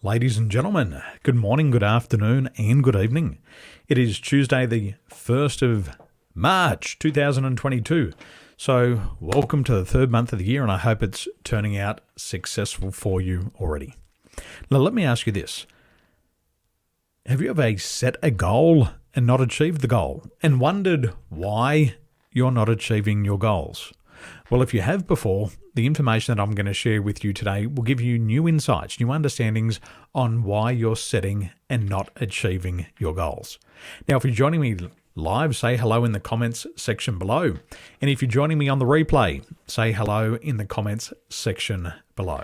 Ladies and gentlemen, good morning, good afternoon, and good evening. It is Tuesday, the 1st of March 2022. So, welcome to the third month of the year, and I hope it's turning out successful for you already. Now, let me ask you this. Have you ever set a goal and not achieved the goal and wondered why you're not achieving your goals? Well, if you have before, the information that I'm going to share with you today will give you new insights, new understandings on why you're setting and not achieving your goals. Now, if you're joining me live, say hello in the comments section below. And if you're joining me on the replay, say hello in the comments section below.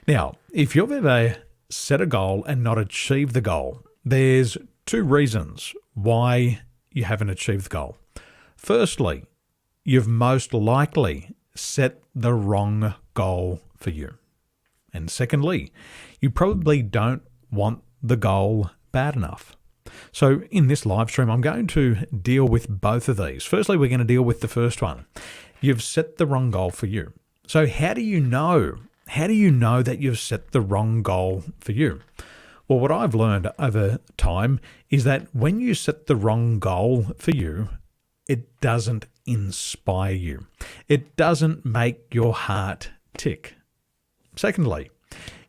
Now, if you've ever set a goal and not achieved the goal, there's two reasons why you haven't achieved the goal. Firstly, you've most likely set the wrong goal for you. And secondly, you probably don't want the goal bad enough. So in this live stream, I'm going to deal with both of these. Firstly, we're going to deal with the first one. You've set the wrong goal for you. So how do you know? How do you know that you've set the wrong goal for you? Well, what I've learned over time is that when you set the wrong goal for you, it doesn't inspire you. It doesn't make your heart tick. Secondly,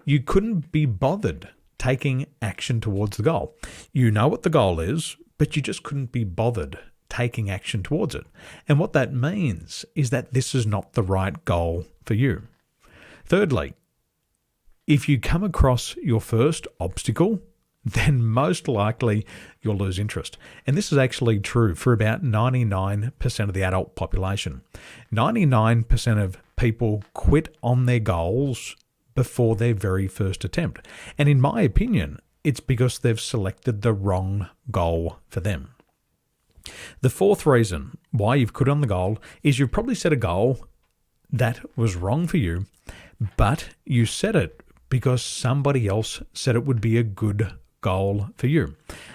you couldn't be bothered taking action towards the goal. You know what the goal is, but you just couldn't be bothered taking action towards it. And what that means is that this is not the right goal for you. Thirdly, if you come across your first obstacle, then most likely you'll lose interest. And this is actually true for about 99% of the adult population. 99% of people quit on their goals before their very first attempt. And in my opinion, it's because they've selected the wrong goal for them. The fourth reason why you've quit on the goal is you've probably set a goal that was wrong for you, but you set it because somebody else said it would be a good goal for you.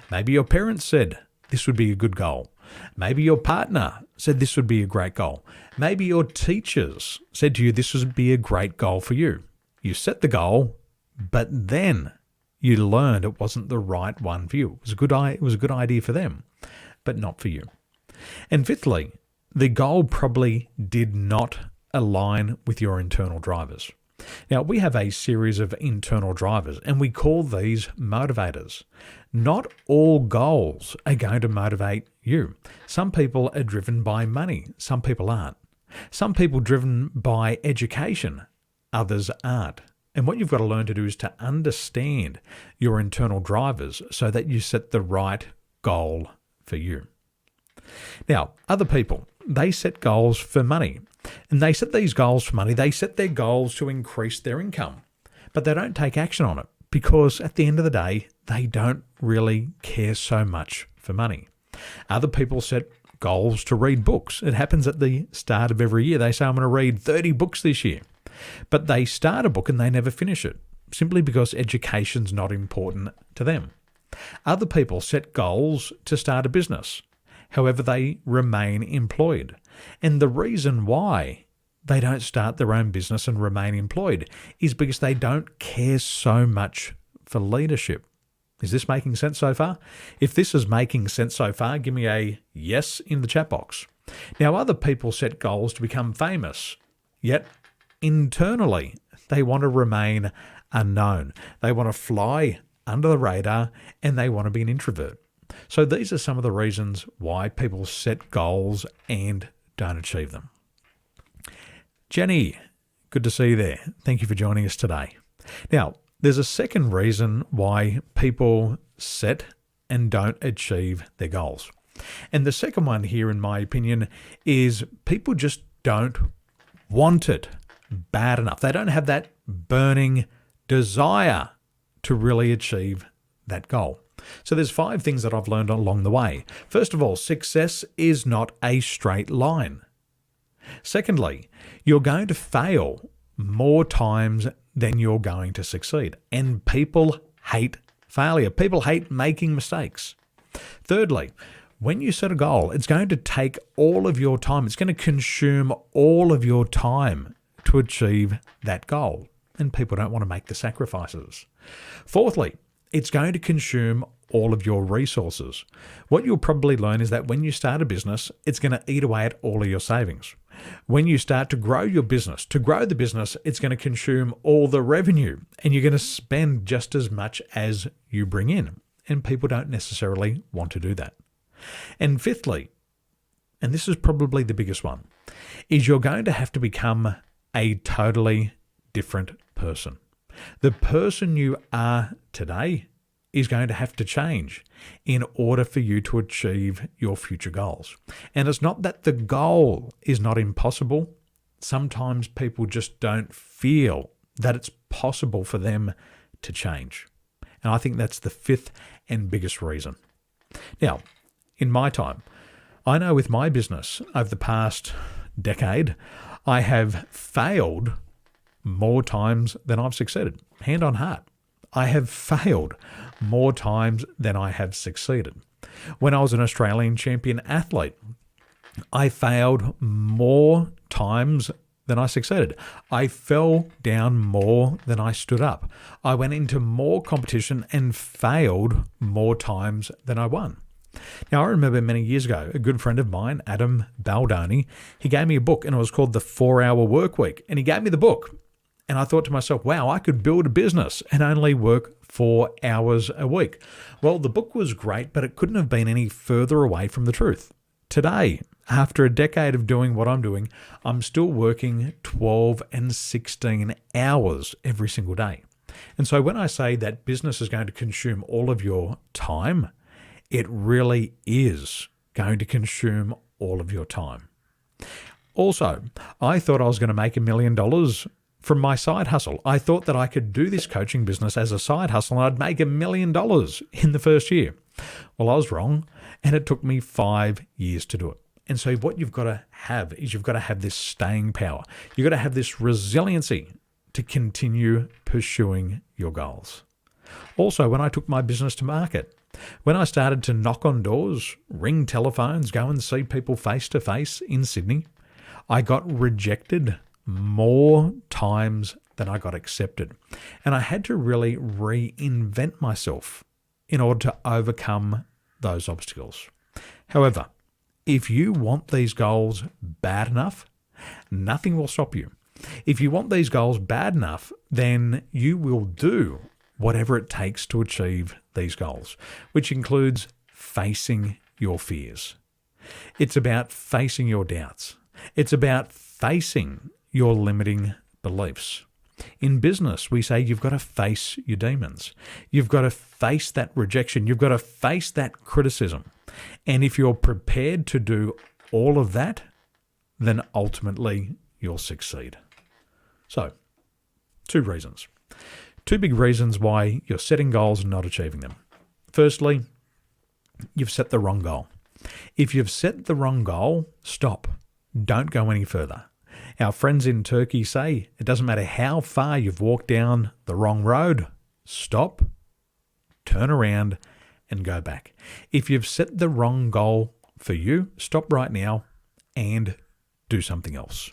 Maybe your parents said this would be a good goal. Maybe your partner said this would be a great goal. Maybe your teachers said to you this would be a great goal for you. You set the goal, but then you learned it wasn't the right one for you. It was a good idea for them, but not for you. And fifthly, the goal probably did not align with your internal drivers. Now, we have a series of internal drivers, and we call these motivators. Not all goals are going to motivate you. Some people are driven by money. Some people aren't. Some people driven by education. Others aren't. And what you've got to learn to do is to understand your internal drivers so that you set the right goal for you. Now, other people, they set goals for money. And they set these goals for money. They set their goals to increase their income. But they don't take action on it because at the end of the day, they don't really care so much for money. Other people set goals to read books. It happens at the start of every year. They say, I'm going to read 30 books this year. But they start a book and they never finish it simply because education's not important to them. Other people set goals to start a business. However, they remain employed. And the reason why they don't start their own business and remain employed is because they don't care so much for leadership. Is this making sense so far? If this is making sense so far, give me a yes in the chat box. Now, other people set goals to become famous, yet internally they want to remain unknown. They want to fly under the radar and they want to be an introvert. So these are some of the reasons why people set goals and don't achieve them. Jenny, good to see you there. Thank you for joining us today. Now, there's a second reason why people set and don't achieve their goals. And the second one here, in my opinion, is people just don't want it bad enough. They don't have that burning desire to really achieve that goal. So there's 5 things that I've learned along the way. First of all, success is not a straight line. Secondly, you're going to fail more times than you're going to succeed. And people hate failure. People hate making mistakes. Thirdly, when you set a goal, it's going to take all of your time. It's going to consume all of your time to achieve that goal. and people don't want to make the sacrifices. Fourthly, it's going to consume all of your resources. What you'll probably learn is that when you start a business, it's going to eat away at all of your savings. When you start to grow your business, it's going to consume all the revenue, and you're going to spend just as much as you bring in. And people don't necessarily want to do that. And fifthly, and this is probably the biggest one, is you're going to have to become a totally different person. The person you are today is going to have to change in order for you to achieve your future goals. And it's not that the goal is not impossible. Sometimes people just don't feel that it's possible for them to change. And I think that's the fifth and biggest reason. Now, in my time, I know with my business over the past decade, I have failed more times than I've succeeded. Hand on heart. I have failed more times than I have succeeded. When I was an Australian champion athlete, I failed more times than I succeeded. I fell down more than I stood up. I went into more competition and failed more times than I won. Now, I remember many years ago, a good friend of mine, Adam Baldoni, he gave me a book, and it was called The 4-Hour Workweek. And he gave me the book. And I thought to myself, wow, I could build a business and only work 4 hours a week. Well, the book was great, but it couldn't have been any further away from the truth. Today, after a decade of doing what I'm doing, I'm still working 12 and 16 hours every single day. And so when I say that business is going to consume all of your time, it really is going to consume all of your time. Also, I thought I was going to make $1 million from my side hustle. I thought that I could do this coaching business as a side hustle and I'd make $1 million in the first year. Well, I was wrong, and it took me 5 years to do it. And so what you've got to have is you've got to have this staying power. You've got to have this resiliency to continue pursuing your goals. Also, when I took my business to market, when I started to knock on doors, ring telephones, go and see people face to face in Sydney, I got rejected more times than I got accepted. And I had to really reinvent myself in order to overcome those obstacles. However, if you want these goals bad enough, nothing will stop you. If you want these goals bad enough, then you will do whatever it takes to achieve these goals, which includes facing your fears. It's about facing your doubts. It's about facing your limiting beliefs. In business, we say you've got to face your demons. You've got to face that rejection. You've got to face that criticism. And if you're prepared to do all of that, then ultimately you'll succeed. So, 2 reasons. 2 big reasons why you're setting goals and not achieving them. Firstly, you've set the wrong goal. If you've set the wrong goal, stop. Don't go any further. Our friends in Turkey say it doesn't matter how far you've walked down the wrong road. Stop, turn around, and go back. If you've set the wrong goal for you, stop right now and do something else.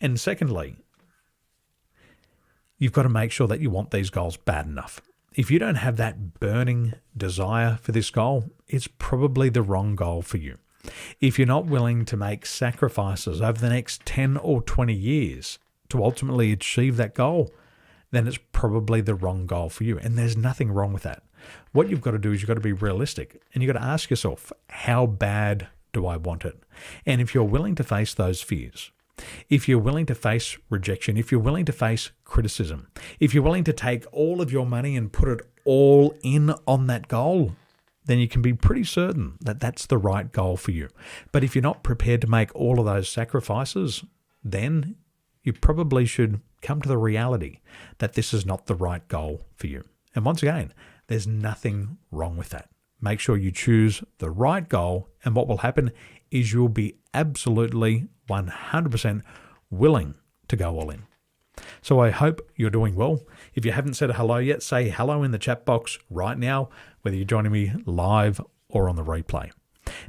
And secondly, you've got to make sure that you want these goals bad enough. If you don't have that burning desire for this goal, it's probably the wrong goal for you. If you're not willing to make sacrifices over the next 10 or 20 years to ultimately achieve that goal, then it's probably the wrong goal for you. And there's nothing wrong with that. What you've got to do is you've got to be realistic, and you've got to ask yourself, how bad do I want it? And if you're willing to face those fears, if you're willing to face rejection, if you're willing to face criticism, if you're willing to take all of your money and put it all in on that goal, then you can be pretty certain that that's the right goal for you. But if you're not prepared to make all of those sacrifices, then you probably should come to the reality that this is not the right goal for you. And once again, there's nothing wrong with that. Make sure you choose the right goal, and what will happen is you'll be absolutely 100% willing to go all in. So I hope you're doing well. If you haven't said hello yet, say hello in the chat box right now, whether you're joining me live or on the replay.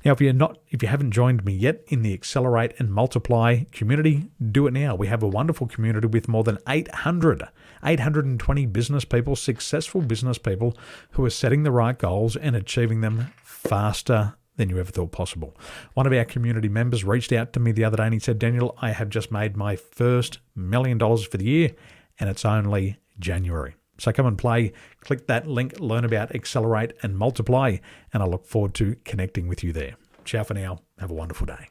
Now, if you haven't joined me yet in the Accelerate and Multiply community, do it now. We have a wonderful community with more than 800 820 business people, successful business people who are setting the right goals and achieving them faster than you ever thought possible. One of our community members reached out to me the other day and he said, Daniel, I have just made my first $1 million for the year and it's only January. So come and play, click that link, learn about Accelerate and Multiply, and I look forward to connecting with you there. Ciao for now. Have a wonderful day.